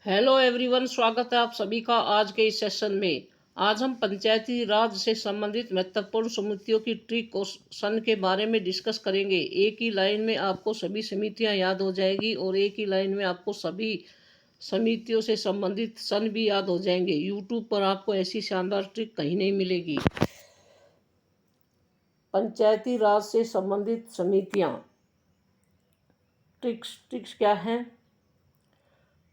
Hello everyone, स्वागत है आप सभी का आज के इस सेशन में। आज हम पंचायती राज से संबंधित महत्वपूर्ण समितियों की ट्रिक और सन के बारे में डिस्कस करेंगे। एक ही लाइन में आपको सभी समितियां याद हो जाएगी और एक ही लाइन में आपको सभी समितियों से संबंधित सन भी याद हो जाएंगे। यूट्यूब पर आपको ऐसी शानदार ट्रिक कहीं नहीं मिलेगी। पंचायती राज से संबंधित समितियां, ट्रिक्स क्या हैं?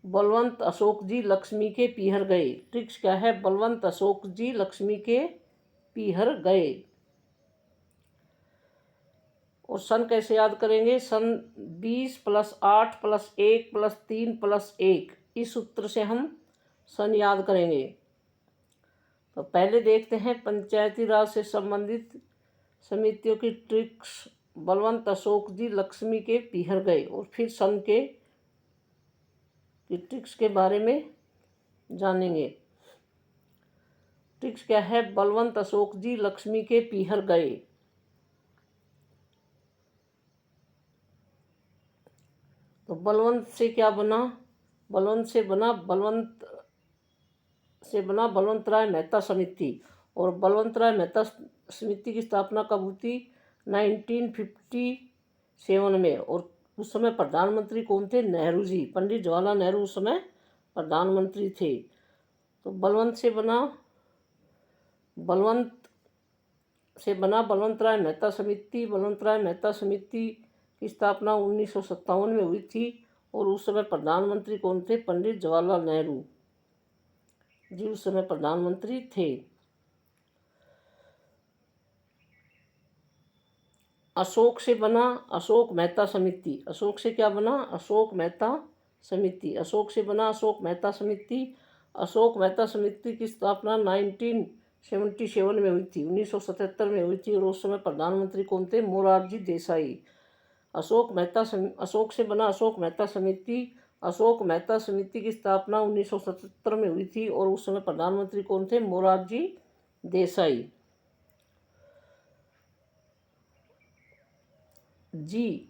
बलवंत अशोक जी लक्ष्मी के पीहर गए। ट्रिक्स क्या है? बलवंत अशोक जी लक्ष्मी के पीहर गए। और सन कैसे याद करेंगे? सन 20 + 8 + 1 + 3 + 1, इस सूत्र से हम सन याद करेंगे। तो पहले देखते हैं पंचायती राज से संबंधित समितियों की ट्रिक्स। बलवंत अशोक जी लक्ष्मी के पीहर गए और फिर सन के ट्रिक्स के बारे में जानेंगे। ट्रिक्स क्या है? बलवंत अशोक जी लक्ष्मी के पीहर गए। तो बलवंत से क्या बना? बलवंत से बना बलवंतराय मेहता समिति। और बलवंतराय मेहता समिति की स्थापना कब हुई थी? 1957 में। और उस समय प्रधानमंत्री कौन थे? नेहरू जी, पंडित जवाहरलाल नेहरू उस समय प्रधानमंत्री थे। तो बलवंत से बना बलवंतराय मेहता समिति। बलवंतराय मेहता समिति की स्थापना 1957 में हुई थी। और उस समय प्रधानमंत्री कौन थे? पंडित जवाहरलाल नेहरू जी उस समय प्रधानमंत्री थे। अशोक से बना अशोक मेहता समिति। अशोक से क्या बना? अशोक मेहता समिति। अशोक से बना अशोक मेहता समिति। अशोक मेहता समिति की स्थापना 1977 में हुई थी, 1977 में हुई थी। और उस समय प्रधानमंत्री कौन थे? मोरारजी देसाई। अशोक से बना अशोक मेहता समिति। अशोक मेहता समिति की स्थापना 1977 में हुई थी। और उस समय प्रधानमंत्री कौन थे? मोरारजी देसाई। जी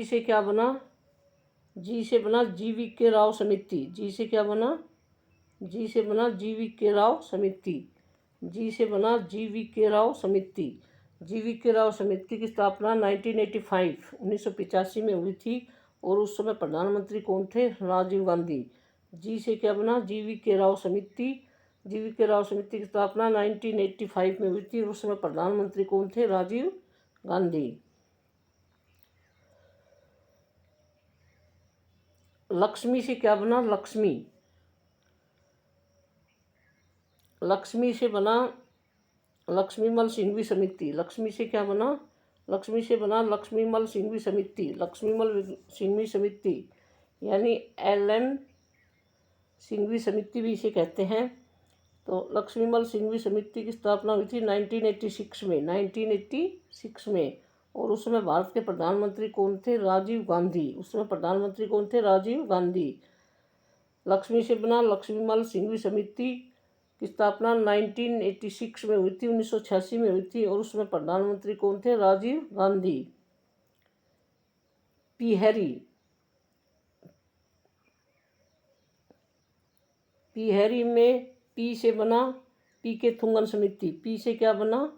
से क्या बना? जी से बना GVK राव समिति। जी से क्या बना? जी से बना GVK राव समिति। जी से बना GVK राव समिति। GVK राव समिति की स्थापना 1985 में हुई थी। और उस समय प्रधानमंत्री कौन थे? राजीव गांधी। जी से क्या बना? GVK राव समिति। GVK राव समिति की स्थापना 1985 में हुई थी। और उस समय प्रधानमंत्री कौन थे? राजीव गांधी। लक्ष्मी से क्या बना? लक्ष्मी से बना लक्ष्मीमल सिंघवी समिति। लक्ष्मी से क्या बना? लक्ष्मी से बना लक्ष्मीमल सिंघवी समिति। लक्ष्मीमल सिंघवी समिति यानी LM सिंघवी समिति भी इसे कहते हैं। तो लक्ष्मीमल सिंघवी समिति की स्थापना हुई थी 1986 में। और उस समय भारत के प्रधानमंत्री कौन थे? राजीव गांधी। उस समय प्रधानमंत्री कौन थे? राजीव गांधी। लक्ष्मी से बना लक्ष्मीमल सिंघवी समिति की स्थापना 1986 में हुई थी, 1986 में हुई थी। और उसमें प्रधानमंत्री कौन थे? राजीव गांधी। पीहरी में पी से बना PK थुंगन समिति। पी से क्या बना?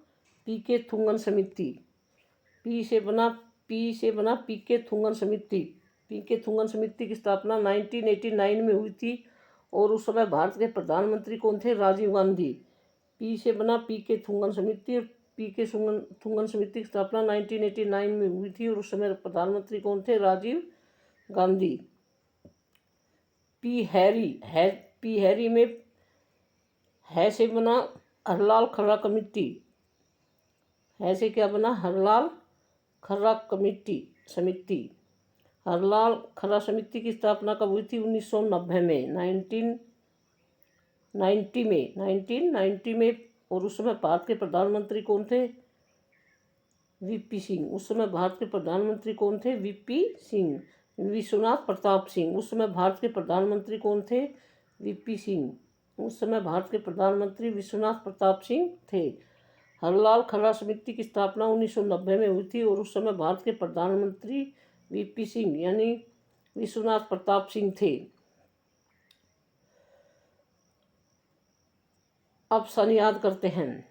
PK थुंगन समिति। पी से बना PK थुंगन समिति। PK थुंगन समिति की स्थापना 1989 में हुई थी। और उस समय भारत के प्रधानमंत्री कौन थे? राजीव गांधी। पी से बना PK थुंगन समिति। और PK थुंगन समिति की स्थापना 1989 में हुई थी। और उस समय प्रधानमंत्री कौन थे? राजीव गांधी। पी हैरी में है से बना हरलाल खर्रा कमेटी। है से क्या बना? हरलाल खर्रा कमेटी समिति। हरलाल खर्रा समिति की स्थापना कब हुई थी? 1990 में, 1990 में। और उस समय भारत के प्रधानमंत्री कौन थे? VP सिंह। उस समय भारत के प्रधानमंत्री कौन थे? VP सिंह, विश्वनाथ प्रताप सिंह। उस समय भारत के प्रधानमंत्री कौन थे? VP सिंह। उस समय भारत के प्रधानमंत्री विश्वनाथ प्रताप सिंह थे। हरलाल खर्रा समिति की स्थापना 1990 में हुई थी। और उस समय भारत के प्रधानमंत्री VP सिंह यानी विश्वनाथ प्रताप सिंह थे। अब सन याद करते हैं।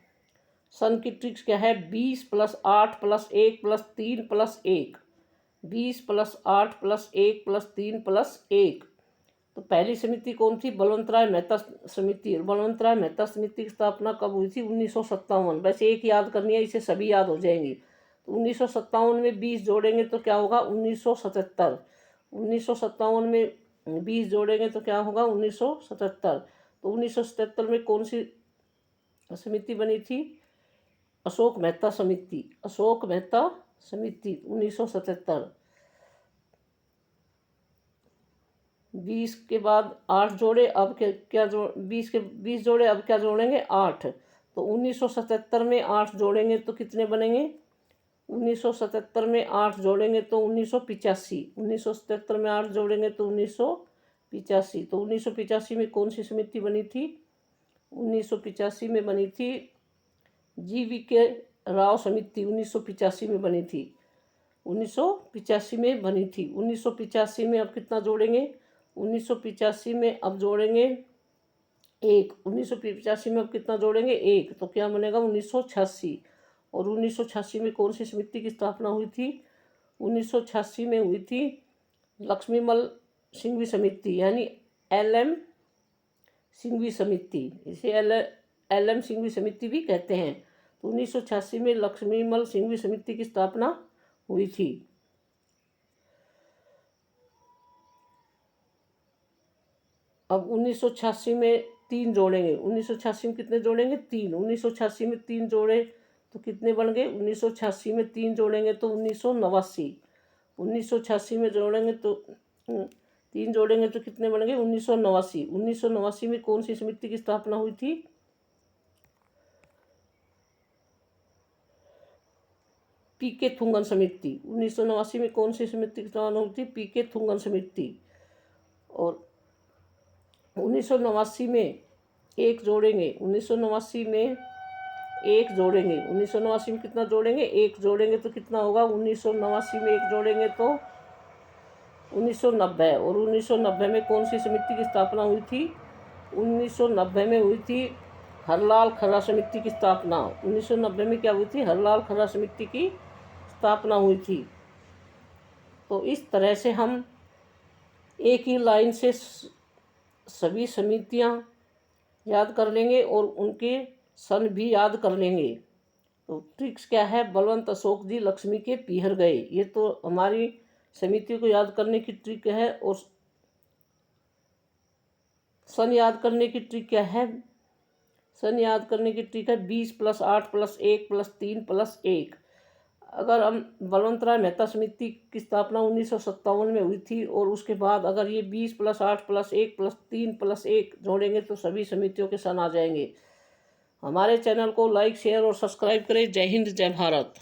सन की ट्रिक्स क्या है? 20 + 8 + 1 + 3 + 1। 20 + 8 + 1 + 3 + 1। तो पहली समिति कौन थी? बलवंतराय मेहता समिति। बलवंतराय मेहता समिति की स्थापना कब हुई थी? 1957। वैसे एक याद करनी है, इसे सभी याद हो जाएंगी। तो 1957 में 20 जोड़ेंगे तो क्या होगा? 1977। 1957 में 20 जोड़ेंगे तो क्या होगा? 1977। तो 1977 में कौन सी समिति बनी थी? अशोक मेहता समिति। अशोक मेहता समिति 1977। 20 के बाद 8 जोड़े, अब क्या 20 जोड़े, अब क्या जोड़ेंगे? 8। तो 1977 में 8 जोड़ेंगे तो कितने बनेंगे? 1977 में 8 जोड़ेंगे तो 1985। 1977 में 8 जोड़ेंगे तो 1985। तो 1985 में कौन सी समिति बनी थी? 1985 में बनी थी GVK राव समिति। 1985 में बनी थी। 1985 में बनी थी। 1985 में अब कितना जोड़ेंगे? 1985 में अब जोड़ेंगे 1। 1985 में अब कितना जोड़ेंगे? 1। तो क्या बनेगा? 1986। और 1986 में कौन सी समिति की स्थापना हुई थी? 1986 में हुई थी लक्ष्मीमल सिंघवी समिति, यानी LM सिंघवी समिति। इसे LM सिंघवी समिति भी कहते हैं। तो 1986 में लक्ष्मीमल सिंघवी समिति की स्थापना हुई थी। अब 1986 में 3 जोड़ेंगे। 1986 में कितने जोड़ेंगे? 3। 1986 में 3 जोड़े तो कितने बन गए? 1986 में 3 जोड़ेंगे तो 1989। 1986 में जोड़ेंगे तो 3 जोड़ेंगे तो कितने बन गए? 1989। 1989 में कौन सी समिति की स्थापना हुई थी? PK थुंगन समिति। 1989 में कौन सी समिति की स्थापना हुई थी? PK थुंगन समिति। और 1989 में 1 जोड़ेंगे। 1989 में 1 जोड़ेंगे। 1989 में कितना जोड़ेंगे? 1 जोड़ेंगे तो कितना होगा? 1989 में 1 जोड़ेंगे तो 1990। और 1990 में कौन सी समिति की स्थापना हुई थी? 1990 में हुई थी हरलाल खर्रा समिति की स्थापना। 1990 में क्या हुई थी? हरलाल खर्रा समिति की स्थापना हुई थी। तो इस तरह से हम एक ही लाइन से सभी समितियां याद कर लेंगे और उनके सन भी याद कर लेंगे। तो ट्रिक्स क्या है? बलवंत अशोक जी लक्ष्मी के पीहर गए। ये तो हमारी समिति को याद करने की ट्रिक है। और सन याद करने की ट्रिक क्या है? सन याद करने की ट्रिक है 20 + 8 + 1 + 3 + 1। अगर हम बलवंतराय मेहता समिति की स्थापना 1957 में हुई थी और उसके बाद अगर ये 20 + 8 + 1 + 3 + 1 जोड़ेंगे तो सभी समितियों के सन आ जाएंगे। हमारे चैनल को लाइक, शेयर और सब्सक्राइब करें। जय हिंद, जय भारत।